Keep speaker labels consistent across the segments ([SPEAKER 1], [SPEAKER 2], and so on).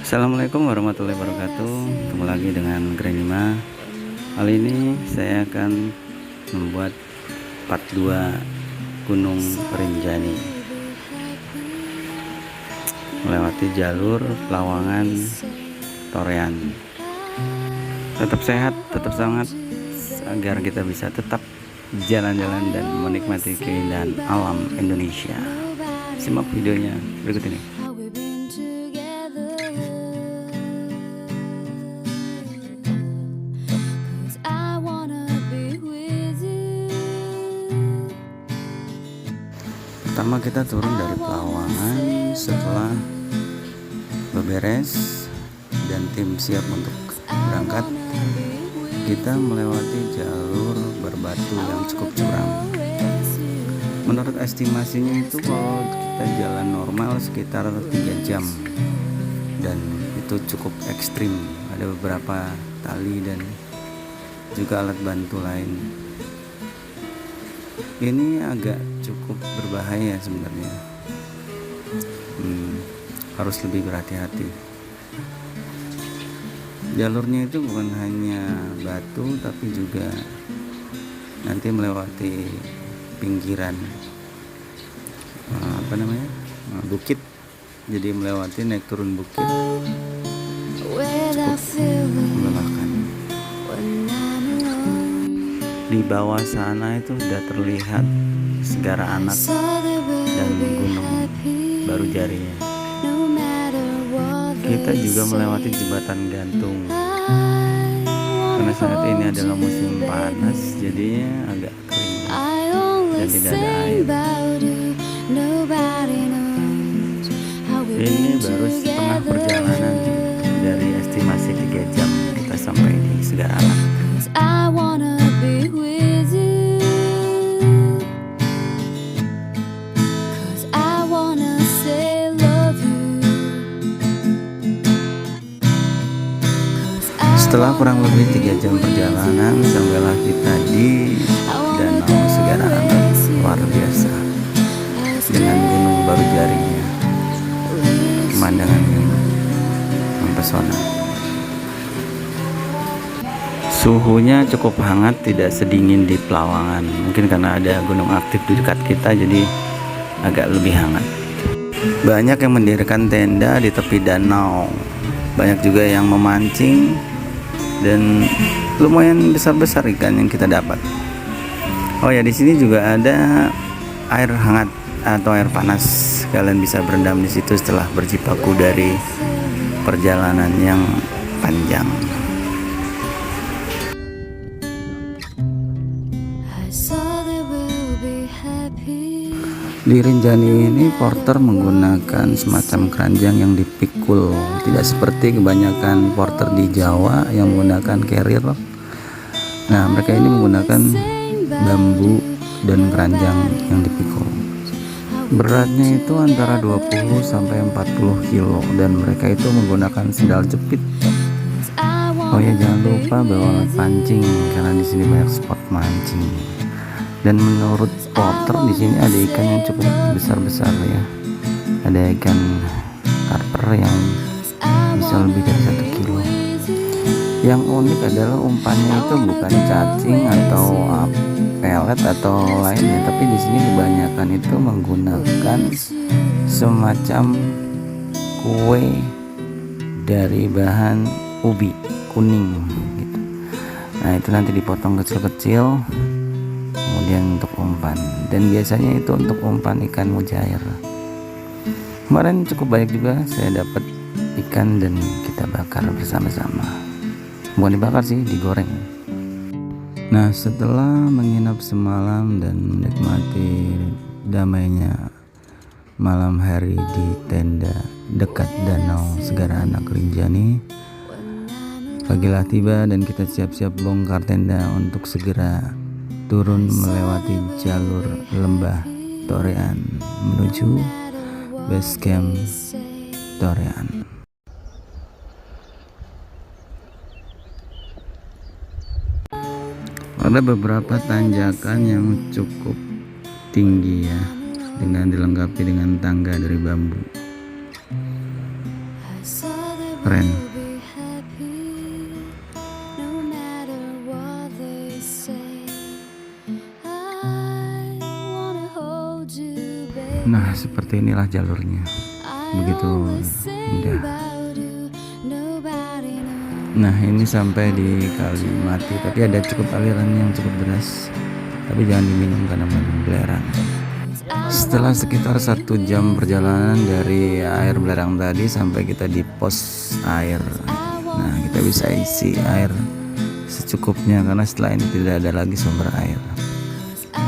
[SPEAKER 1] Assalamualaikum warahmatullahi wabarakatuh. Ketemu lagi dengan Granima. Kali ini saya akan membuat part 2 Gunung Rinjani, melewati jalur Pelawangan Torean. Tetap sehat, tetap semangat, agar kita bisa tetap jalan-jalan dan menikmati keindahan alam Indonesia. Simak videonya berikut ini. Pertama kita turun dari Pelawangan. Setelah beberes dan tim siap untuk berangkat, kita melewati jalur berbatu yang cukup curam. Menurut estimasinya itu kalau kita jalan normal sekitar 3 jam, dan itu cukup ekstrim. Ada beberapa tali dan juga alat bantu lain. Ini agak cukup berbahaya sebenarnya. Harus lebih berhati-hati. Jalurnya itu bukan hanya batu, tapi juga nanti melewati pinggiran bukit. Jadi melewati naik turun bukit cukup melelahkan. Di bawah sana itu sudah terlihat Segara Anak dan Gunung Baru Jarinya. Kita juga melewati jembatan gantung. Karena saat ini adalah musim panas, jadinya agak kering dan tidak ada air. Ini baru setengah perjalanan dari estimasi 3 jam kita sampai di Segara Anak. Setelah kurang lebih 3 jam perjalanan, sampailah kita di Danau Segara Anak. Luar biasa, dengan Gunung Baru Jarinya, pemandangan yang mempesona. Suhunya cukup hangat, tidak sedingin di Pelawangan. Mungkin karena ada gunung aktif di dekat kita, jadi agak lebih hangat. Banyak yang mendirikan tenda di tepi danau. Banyak juga yang memancing, dan lumayan besar-besar ikan yang kita dapat. Oh ya, di sini juga ada air hangat atau air panas. Kalian bisa berendam di situ setelah berjibaku dari perjalanan yang panjang. Di Rinjani ini porter menggunakan semacam keranjang yang dipikul, tidak seperti kebanyakan porter di Jawa yang menggunakan carrier. Nah, mereka ini menggunakan bambu dan keranjang yang dipikul. Beratnya itu antara 20 sampai 40 kilo, dan mereka itu menggunakan sendal jepit. Oh ya, jangan lupa bawa alat pancing karena di sini banyak spot mancing. Dan menurut porter di sini ada ikan yang cukup besar-besar ya. Ada ikan karper yang bisa lebih dari 1 kilo. Yang unik adalah umpannya itu bukan cacing atau pelet atau lainnya, tapi di sini kebanyakan itu menggunakan semacam kue dari bahan ubi kuning gitu. Nah, itu nanti dipotong kecil-kecil, kemudian untuk umpan, dan biasanya itu untuk umpan ikan mujair. Kemarin cukup banyak juga saya dapat ikan dan kita bakar bersama-sama. Bukan dibakar sih, digoreng. Nah, setelah menginap semalam dan menikmati damainya malam hari di tenda dekat Danau Segara Anak Rinjani, pagilah tiba dan kita siap-siap bongkar tenda untuk segera turun melewati jalur lembah Torean menuju base camp Torean. Ada beberapa tanjakan yang cukup tinggi ya, dengan dilengkapi dengan tangga dari bambu. Keren. Nah, seperti inilah jalurnya. Begitu indah. Nah, ini sampai di Kalimati, tapi ada cukup aliran yang cukup deras. Tapi jangan diminum karena belerang. Setelah sekitar 1 jam perjalanan dari air belerang tadi sampai kita di pos air. Nah, kita bisa isi air secukupnya karena setelah ini tidak ada lagi sumber air.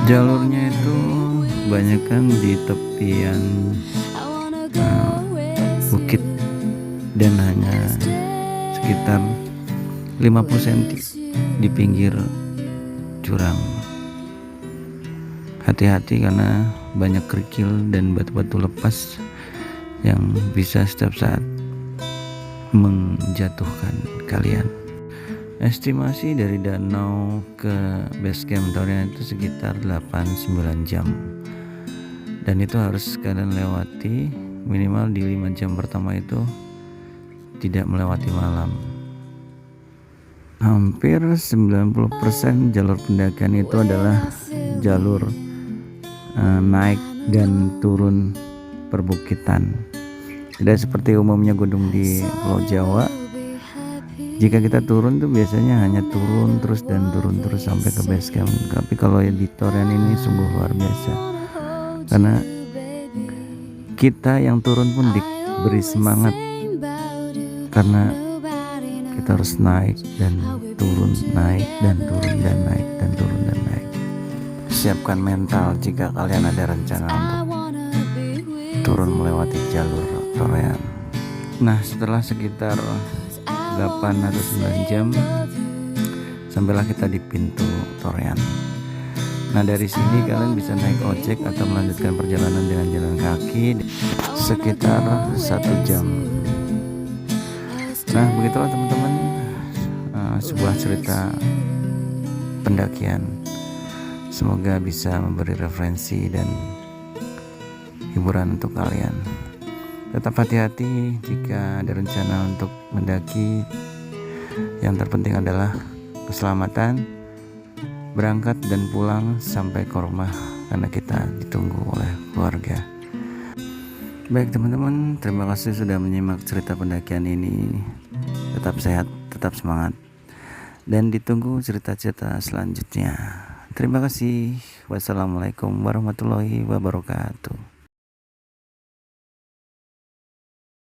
[SPEAKER 1] Jalurnya itu banyak kan di tepian bukit dan hanya sekitar 50 cm di pinggir jurang. Hati-hati karena banyak kerikil dan batu-batu lepas yang bisa setiap saat menjatuhkan kalian. Estimasi dari danau ke base camp Torian itu sekitar 8-9 jam. Dan itu harus kalian lewati minimal di 5 jam pertama itu tidak melewati malam. Hampir 90% jalur pendakian itu adalah jalur naik dan turun perbukitan. Tidak seperti umumnya gunung di Pulau Jawa. Jika kita turun tuh biasanya hanya turun terus dan turun terus sampai ke base camp. Tapi kalau di Torian ini sungguh luar biasa. Karena kita yang turun pun diberi semangat karena kita harus naik dan turun, naik dan turun dan naik dan turun dan naik. Siapkan mental jika kalian ada rencana untuk turun melewati jalur Torian. Nah, setelah sekitar 8 atau 9 jam sampailah kita di pintu Torian. Nah, dari sini kalian bisa naik ojek atau melanjutkan perjalanan dengan jalan kaki sekitar 1 jam. Nah, begitulah teman-teman, sebuah cerita pendakian. Semoga bisa memberi referensi dan hiburan untuk kalian. Tetap hati-hati jika ada rencana untuk mendaki. Yang terpenting adalah keselamatan, berangkat dan pulang sampai ke rumah karena kita ditunggu oleh keluarga. Baik teman-teman, terima kasih sudah menyimak cerita pendakian ini. Tetap sehat, tetap semangat, dan ditunggu cerita-cerita selanjutnya. Terima kasih. Wassalamualaikum warahmatullahi wabarakatuh.